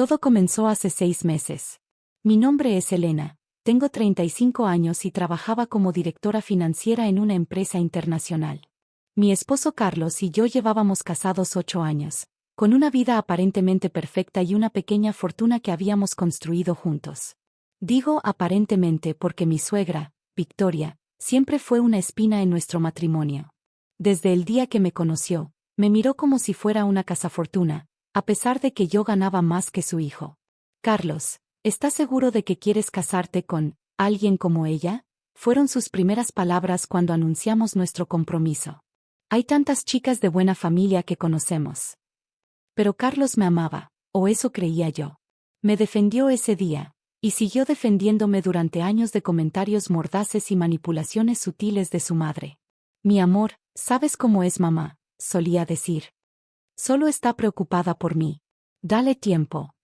Todo comenzó hace 6 meses. Mi nombre es Elena, tengo 35 años y trabajaba como directora financiera en una empresa internacional. Mi esposo Carlos y yo llevábamos casados 8 años, con una vida aparentemente perfecta y una pequeña fortuna que habíamos construido juntos. Digo aparentemente porque mi suegra, Victoria, siempre fue una espina en nuestro matrimonio. Desde el día que me conoció, me miró como si fuera una cazafortuna, a pesar de que yo ganaba más que su hijo. Carlos, ¿estás seguro de que quieres casarte con alguien como ella? Fueron sus primeras palabras cuando anunciamos nuestro compromiso. Hay tantas chicas de buena familia que conocemos. Pero Carlos me amaba, o eso creía yo. Me defendió ese día, y siguió defendiéndome durante años de comentarios mordaces y manipulaciones sutiles de su madre. Mi amor, ¿sabes cómo es mamá?, solía decir. Solo está preocupada por mí. Dale tiempo.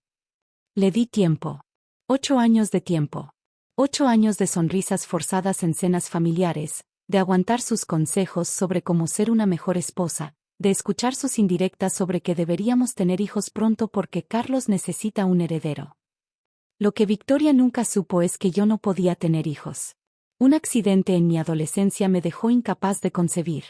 Le di tiempo. 8 años de tiempo. 8 años de sonrisas forzadas en cenas familiares, de aguantar sus consejos sobre cómo ser una mejor esposa, de escuchar sus indirectas sobre que deberíamos tener hijos pronto porque Carlos necesita un heredero. Lo que Victoria nunca supo es que yo no podía tener hijos. Un accidente en mi adolescencia me dejó incapaz de concebir.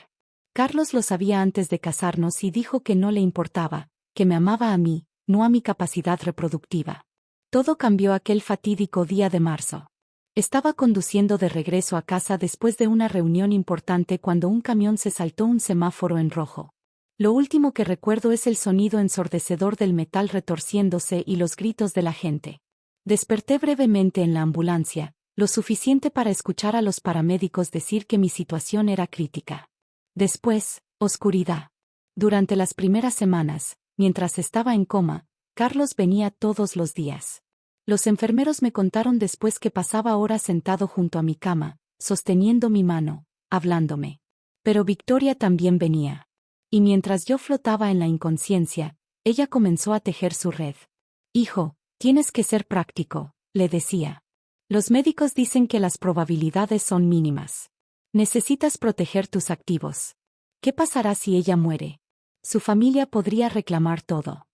Carlos lo sabía antes de casarnos y dijo que no le importaba, que me amaba a mí, no a mi capacidad reproductiva. Todo cambió aquel fatídico día de marzo. Estaba conduciendo de regreso a casa después de una reunión importante cuando un camión se saltó un semáforo en rojo. Lo último que recuerdo es el sonido ensordecedor del metal retorciéndose y los gritos de la gente. Desperté brevemente en la ambulancia, lo suficiente para escuchar a los paramédicos decir que mi situación era crítica. Después, oscuridad. Durante las primeras semanas, mientras estaba en coma, Carlos venía todos los días. Los enfermeros me contaron después que pasaba horas sentado junto a mi cama, sosteniendo mi mano, hablándome. Pero Victoria también venía. Y mientras yo flotaba en la inconsciencia, ella comenzó a tejer su red. Hijo, tienes que ser práctico, le decía. Los médicos dicen que las probabilidades son mínimas. Necesitas proteger tus activos. ¿Qué pasará si ella muere? Su familia podría reclamar todo.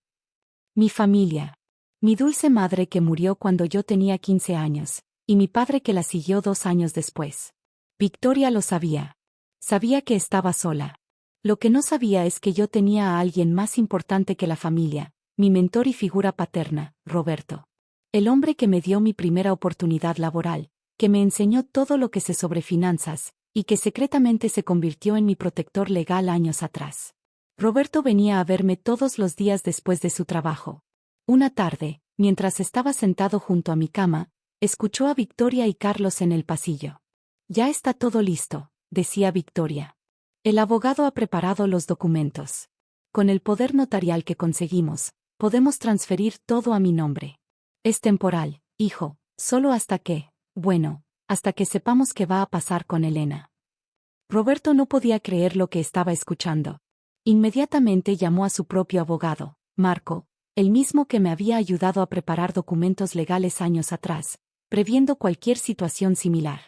Mi familia. Mi dulce madre que murió cuando yo tenía 15 años, y mi padre que la siguió 2 años después. Victoria lo sabía. Sabía que estaba sola. Lo que no sabía es que yo tenía a alguien más importante que la familia, mi mentor y figura paterna, Roberto. El hombre que me dio mi primera oportunidad laboral, que me enseñó todo lo que sé sobre finanzas, y que secretamente se convirtió en mi protector legal años atrás. Roberto venía a verme todos los días después de su trabajo. Una tarde, mientras estaba sentado junto a mi cama, escuchó a Victoria y Carlos en el pasillo. Ya está todo listo, decía Victoria. El abogado ha preparado los documentos. Con el poder notarial que conseguimos, podemos transferir todo a mi nombre. Es temporal, hijo, solo hasta que, bueno, hasta que sepamos qué va a pasar con Elena. Roberto no podía creer lo que estaba escuchando. Inmediatamente llamó a su propio abogado, Marco, el mismo que me había ayudado a preparar documentos legales años atrás, previendo cualquier situación similar.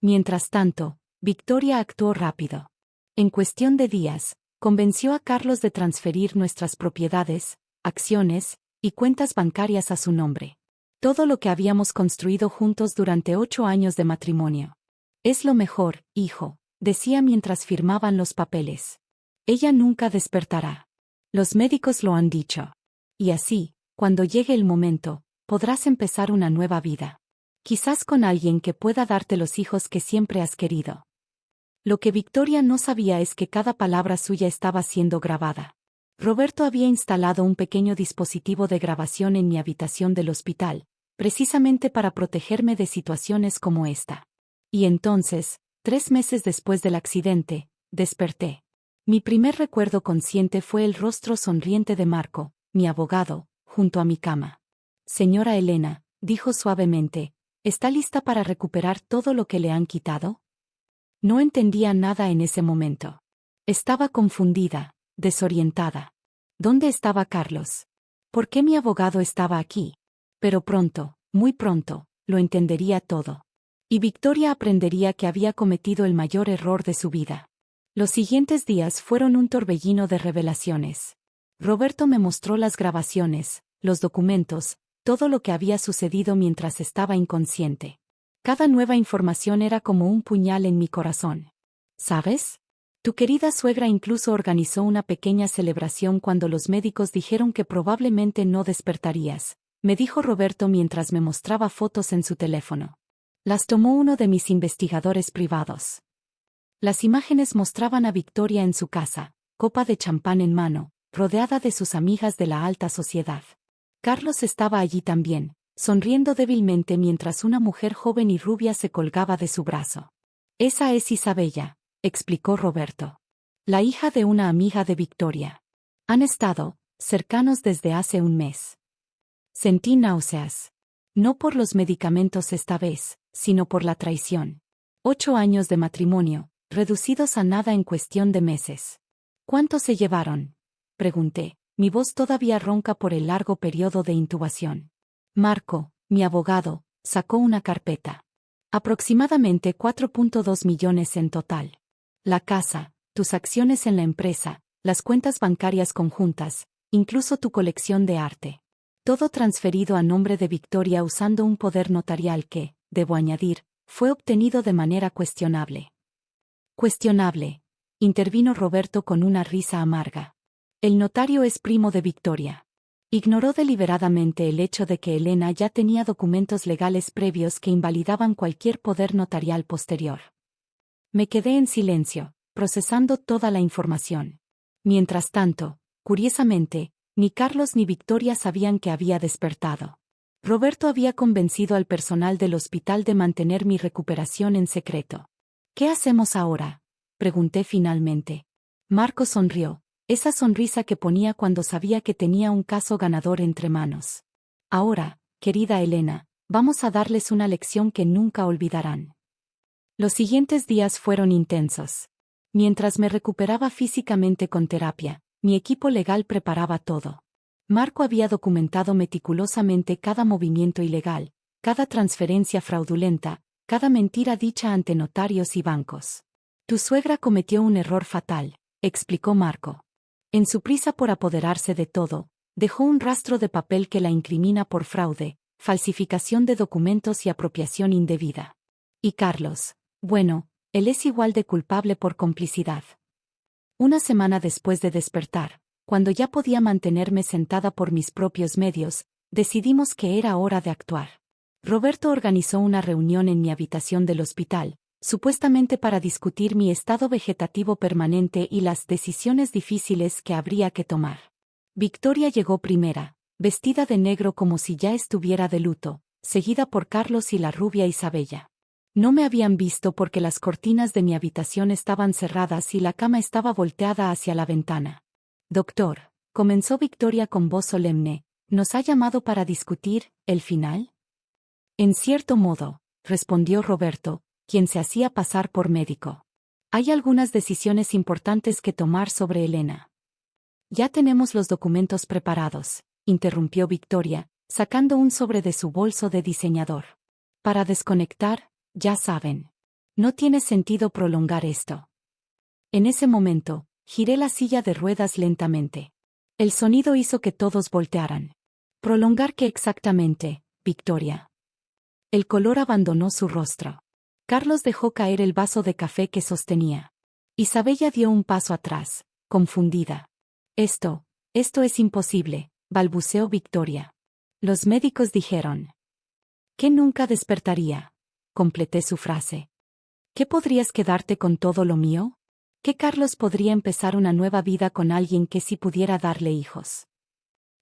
Mientras tanto, Victoria actuó rápido. En cuestión de días, convenció a Carlos de transferir nuestras propiedades, acciones y cuentas bancarias a su nombre. Todo lo que habíamos construido juntos durante 8 años de matrimonio. Es lo mejor, hijo, decía mientras firmaban los papeles. Ella nunca despertará. Los médicos lo han dicho. Y así, cuando llegue el momento, podrás empezar una nueva vida. Quizás con alguien que pueda darte los hijos que siempre has querido. Lo que Victoria no sabía es que cada palabra suya estaba siendo grabada. Roberto había instalado un pequeño dispositivo de grabación en mi habitación del hospital, precisamente para protegerme de situaciones como esta. Y entonces, 3 meses después del accidente, desperté. Mi primer recuerdo consciente fue el rostro sonriente de Marco, mi abogado, junto a mi cama. Señora Elena, dijo suavemente, ¿está lista para recuperar todo lo que le han quitado? No entendía nada en ese momento. Estaba confundida, desorientada. ¿Dónde estaba Carlos? ¿Por qué mi abogado estaba aquí? Pero pronto, muy pronto, lo entendería todo. Y Victoria aprendería que había cometido el mayor error de su vida. Los siguientes días fueron un torbellino de revelaciones. Roberto me mostró las grabaciones, los documentos, todo lo que había sucedido mientras estaba inconsciente. Cada nueva información era como un puñal en mi corazón. ¿Sabes? Tu querida suegra incluso organizó una pequeña celebración cuando los médicos dijeron que probablemente no despertarías, me dijo Roberto mientras me mostraba fotos en su teléfono. Las tomó uno de mis investigadores privados. Las imágenes mostraban a Victoria en su casa, copa de champán en mano, rodeada de sus amigas de la alta sociedad. Carlos estaba allí también, sonriendo débilmente mientras una mujer joven y rubia se colgaba de su brazo. Esa es Isabella, explicó Roberto. La hija de una amiga de Victoria. Han estado cercanos desde hace un mes. Sentí náuseas. No por los medicamentos esta vez, sino por la traición. 8 años de matrimonio, reducidos a nada en cuestión de meses. ¿Cuánto se llevaron? Pregunté, mi voz todavía ronca por el largo periodo de intubación. Marco, mi abogado, sacó una carpeta. Aproximadamente 4.2 millones en total. La casa, tus acciones en la empresa, las cuentas bancarias conjuntas, incluso tu colección de arte. Todo transferido a nombre de Victoria usando un poder notarial que, debo añadir, fue obtenido de manera cuestionable. Cuestionable, intervino Roberto con una risa amarga. El notario es primo de Victoria. Ignoró deliberadamente el hecho de que Elena ya tenía documentos legales previos que invalidaban cualquier poder notarial posterior. Me quedé en silencio, procesando toda la información. Mientras tanto, curiosamente, ni Carlos ni Victoria sabían que había despertado. Roberto había convencido al personal del hospital de mantener mi recuperación en secreto. ¿Qué hacemos ahora?, pregunté finalmente. Marco sonrió, esa sonrisa que ponía cuando sabía que tenía un caso ganador entre manos. Ahora, querida Elena, vamos a darles una lección que nunca olvidarán. Los siguientes días fueron intensos. Mientras me recuperaba físicamente con terapia, mi equipo legal preparaba todo. Marco había documentado meticulosamente cada movimiento ilegal, cada transferencia fraudulenta, cada mentira dicha ante notarios y bancos. Tu suegra cometió un error fatal, explicó Marco. En su prisa por apoderarse de todo, dejó un rastro de papel que la incrimina por fraude, falsificación de documentos y apropiación indebida. Y Carlos, bueno, él es igual de culpable por complicidad. Una semana después de despertar, cuando ya podía mantenerme sentada por mis propios medios, decidimos que era hora de actuar. Roberto organizó una reunión en mi habitación del hospital, supuestamente para discutir mi estado vegetativo permanente y las decisiones difíciles que habría que tomar. Victoria llegó primera, vestida de negro como si ya estuviera de luto, seguida por Carlos y la rubia Isabella. No me habían visto porque las cortinas de mi habitación estaban cerradas y la cama estaba volteada hacia la ventana. Doctor, comenzó Victoria con voz solemne, ¿nos ha llamado para discutir el final? En cierto modo, respondió Roberto, quien se hacía pasar por médico. Hay algunas decisiones importantes que tomar sobre Elena. Ya tenemos los documentos preparados, interrumpió Victoria, sacando un sobre de su bolso de diseñador. Para desconectar, ya saben. No tiene sentido prolongar esto. En ese momento, giré la silla de ruedas lentamente. El sonido hizo que todos voltearan. ¿Prolongar qué exactamente, Victoria? El color abandonó su rostro. Carlos dejó caer el vaso de café que sostenía. Isabella dio un paso atrás, confundida. Esto es imposible, balbuceó Victoria. Los médicos dijeron que nunca despertaría. Completé su frase. ¿Qué podrías quedarte con todo lo mío? ¿Qué Carlos podría empezar una nueva vida con alguien que sí pudiera darle hijos?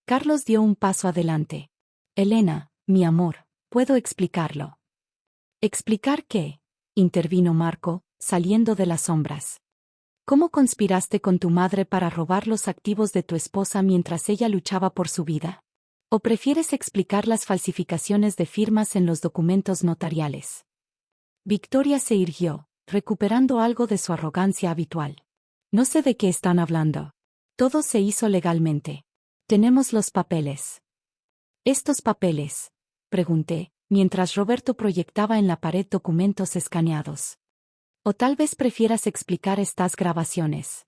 Carlos dio un paso adelante. Elena, mi amor, puedo explicarlo. ¿Explicar qué? Intervino Marco, saliendo de las sombras. ¿Cómo conspiraste con tu madre para robar los activos de tu esposa mientras ella luchaba por su vida? ¿O prefieres explicar las falsificaciones de firmas en los documentos notariales? Victoria se irguió, recuperando algo de su arrogancia habitual. No sé de qué están hablando. Todo se hizo legalmente. Tenemos los papeles. ¿Estos papeles?, pregunté, mientras Roberto proyectaba en la pared documentos escaneados. O tal vez prefieras explicar estas grabaciones.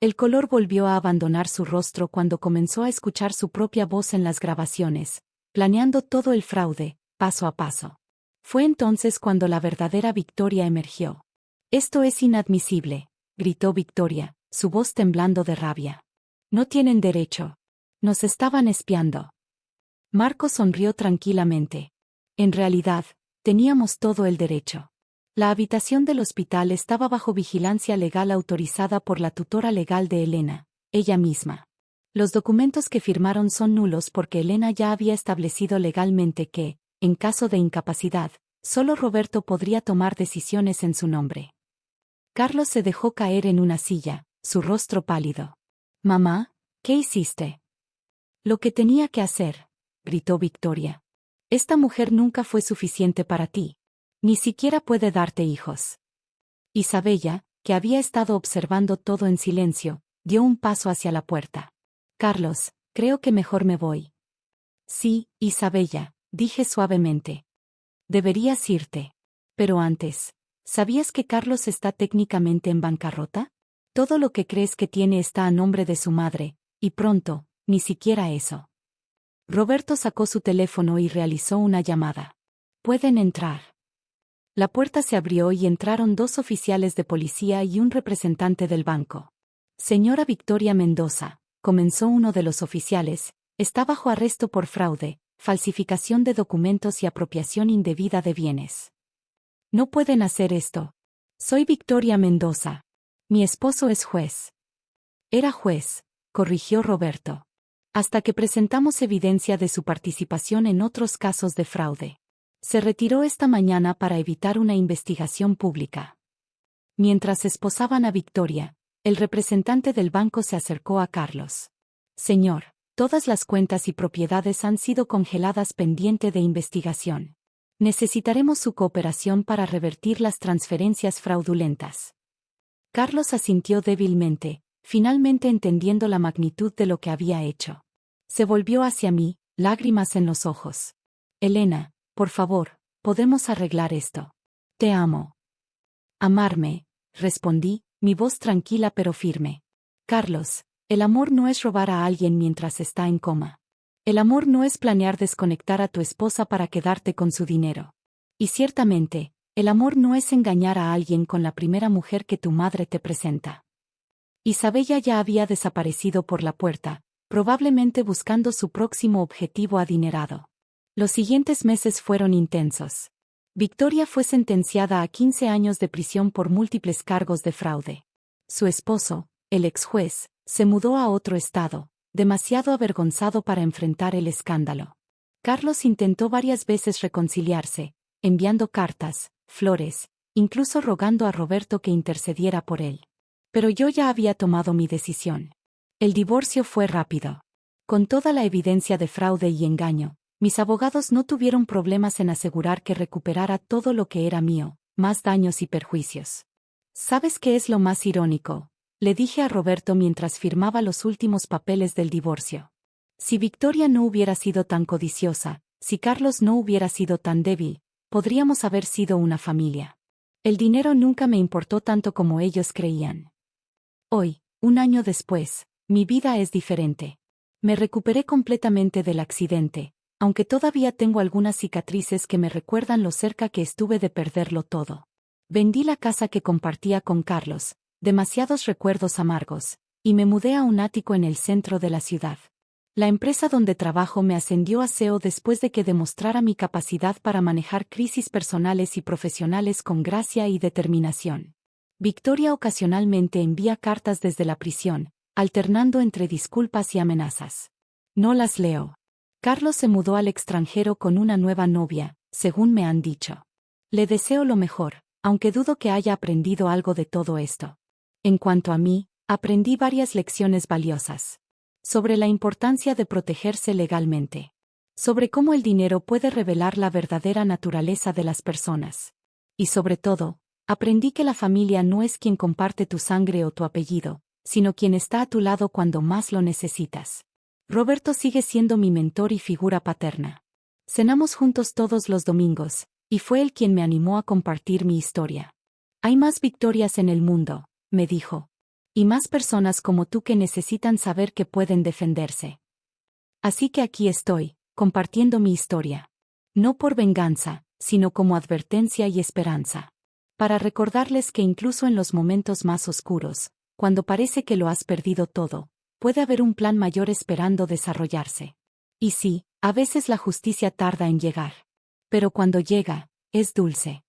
El color volvió a abandonar su rostro cuando comenzó a escuchar su propia voz en las grabaciones, planeando todo el fraude, paso a paso. Fue entonces cuando la verdadera Victoria emergió. «Esto es inadmisible», gritó Victoria, su voz temblando de rabia. «No tienen derecho. Nos estaban espiando». Marco sonrió tranquilamente. En realidad, teníamos todo el derecho. La habitación del hospital estaba bajo vigilancia legal autorizada por la tutora legal de Elena, ella misma. Los documentos que firmaron son nulos porque Elena ya había establecido legalmente que, en caso de incapacidad, solo Roberto podría tomar decisiones en su nombre. Carlos se dejó caer en una silla, su rostro pálido. «Mamá, ¿qué hiciste?» «Lo que tenía que hacer», gritó Victoria. «Esta mujer nunca fue suficiente para ti. Ni siquiera puede darte hijos». Isabella, que había estado observando todo en silencio, dio un paso hacia la puerta. «Carlos, creo que mejor me voy». «Sí, Isabella», dije suavemente. «Deberías irte. Pero antes, ¿sabías que Carlos está técnicamente en bancarrota? Todo lo que crees que tiene está a nombre de su madre, y pronto, ni siquiera eso». Roberto sacó su teléfono y realizó una llamada. «Pueden entrar». La puerta se abrió y entraron 2 oficiales de policía y un representante del banco. «Señora Victoria Mendoza», comenzó uno de los oficiales, «está bajo arresto por fraude, falsificación de documentos y apropiación indebida de bienes». «No pueden hacer esto. Soy Victoria Mendoza. Mi esposo es juez». «Era juez», corrigió Roberto. «Hasta que presentamos evidencia de su participación en otros casos de fraude. Se retiró esta mañana para evitar una investigación pública». Mientras esposaban a Victoria, el representante del banco se acercó a Carlos. «Señor, todas las cuentas y propiedades han sido congeladas pendiente de investigación. Necesitaremos su cooperación para revertir las transferencias fraudulentas». Carlos asintió débilmente, finalmente entendiendo la magnitud de lo que había hecho. Se volvió hacia mí, lágrimas en los ojos. «Elena, por favor, podemos arreglar esto. Te amo». «Amarme», respondí, mi voz tranquila pero firme. «Carlos, el amor no es robar a alguien mientras está en coma. El amor no es planear desconectar a tu esposa para quedarte con su dinero. Y ciertamente, el amor no es engañar a alguien con la primera mujer que tu madre te presenta». Isabella ya había desaparecido por la puerta, probablemente buscando su próximo objetivo adinerado. Los siguientes meses fueron intensos. Victoria fue sentenciada a 15 años de prisión por múltiples cargos de fraude. Su esposo, el ex juez, se mudó a otro estado, demasiado avergonzado para enfrentar el escándalo. Carlos intentó varias veces reconciliarse, enviando cartas, flores, incluso rogando a Roberto que intercediera por él. Pero yo ya había tomado mi decisión. El divorcio fue rápido. Con toda la evidencia de fraude y engaño, mis abogados no tuvieron problemas en asegurar que recuperara todo lo que era mío, más daños y perjuicios. ¿Sabes qué es lo más irónico?, le dije a Roberto mientras firmaba los últimos papeles del divorcio. Si Victoria no hubiera sido tan codiciosa, si Carlos no hubiera sido tan débil, podríamos haber sido una familia. El dinero nunca me importó tanto como ellos creían. Hoy, un año después, mi vida es diferente. Me recuperé completamente del accidente, aunque todavía tengo algunas cicatrices que me recuerdan lo cerca que estuve de perderlo todo. Vendí la casa que compartía con Carlos, demasiados recuerdos amargos, y me mudé a un ático en el centro de la ciudad. La empresa donde trabajo me ascendió a CEO después de que demostrara mi capacidad para manejar crisis personales y profesionales con gracia y determinación. Victoria ocasionalmente envía cartas desde la prisión, alternando entre disculpas y amenazas. No las leo. Carlos se mudó al extranjero con una nueva novia, según me han dicho. Le deseo lo mejor, aunque dudo que haya aprendido algo de todo esto. En cuanto a mí, aprendí varias lecciones valiosas. Sobre la importancia de protegerse legalmente. Sobre cómo el dinero puede revelar la verdadera naturaleza de las personas. Y sobre todo, aprendí que la familia no es quien comparte tu sangre o tu apellido, sino quien está a tu lado cuando más lo necesitas. Roberto sigue siendo mi mentor y figura paterna. Cenamos juntos todos los domingos, y fue él quien me animó a compartir mi historia. «Hay más Victorias en el mundo», me dijo. Y más personas como tú que necesitan saber que pueden defenderse. Así que aquí estoy, compartiendo mi historia. No por venganza, sino como advertencia y esperanza. Para recordarles que incluso en los momentos más oscuros, cuando parece que lo has perdido todo, puede haber un plan mayor esperando desarrollarse. Y sí, a veces la justicia tarda en llegar. Pero cuando llega, es dulce.